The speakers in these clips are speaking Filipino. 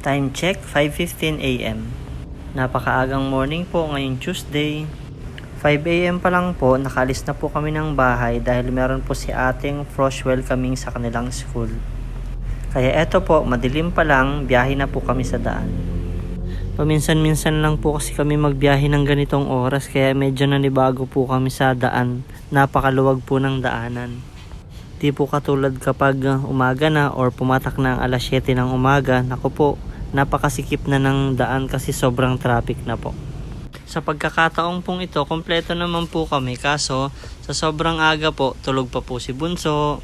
Time check, 5:15 AM. Napakaagang morning po ngayong Tuesday. 5 AM pa lang po, nakaalis na po kami ng bahay dahil meron po si ating frosh welcoming sa kanilang school. Kaya eto po, madilim pa lang, biyahe na po kami sa daan. Paminsan-minsan lang po kasi kami magbiyahe ng ganitong oras kaya medyo nanibago po kami sa daan. Napakaluwag po ng daanan. Di po katulad kapag umaga na or pumatak na ang alas 7 ng umaga, naku po, napakasikip na ng daan kasi sobrang traffic na po. Sa pagkakataong pong ito, kompleto naman po kami kaso sa sobrang aga po, tulog pa po si Bunso.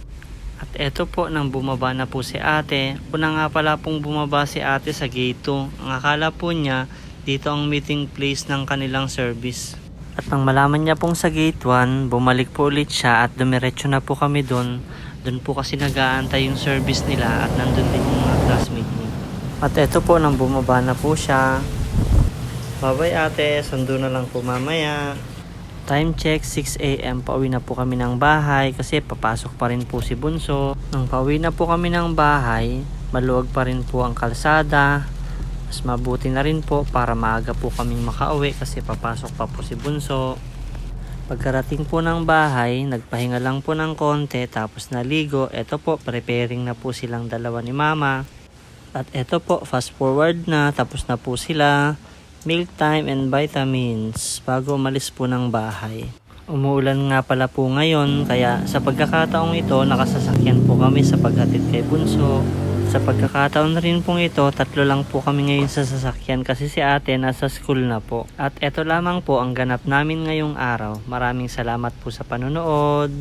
At eto po nang bumaba na po si ate. Una nga pala pong bumaba si ate sa gate 2. Ang akala po niya dito ang meeting place ng kanilang service. At nang malaman niya pong sa gate 1, bumalik po ulit siya at dumiretso na po kami doon. Doon po kasi nag-aantay yung service nila at nandun din yung mga classmate niya. At eto po nang bumaba na po siya. Bye-bye ate, sundo na lang po mamaya. Time check, 6 AM, pauwi na po kami ng bahay kasi papasok pa rin po si Bunso. Nang pauwi na po kami ng bahay, maluwag pa rin po ang kalsada. Mas mabuti na rin po para maaga po kaming makauwi kasi papasok pa po si Bunso. Pagkarating po ng bahay, nagpahinga lang po ng konti tapos naligo. Eto po, preparing na po silang dalawa ni Mama. At eto po, fast forward na, tapos na po sila. Milk time and vitamins bago umalis po ng bahay. Umuulan nga pala po ngayon kaya sa pagkakataong ito nakasasakyan po kami sa paghatid kay Bunso. Sa pagkakataon na rin pong ito, 3 lang po kami ngayon sa sasakyan kasi si ate nasa school na po. At eto lamang po ang ganap namin ngayong araw. Maraming salamat po sa panonood.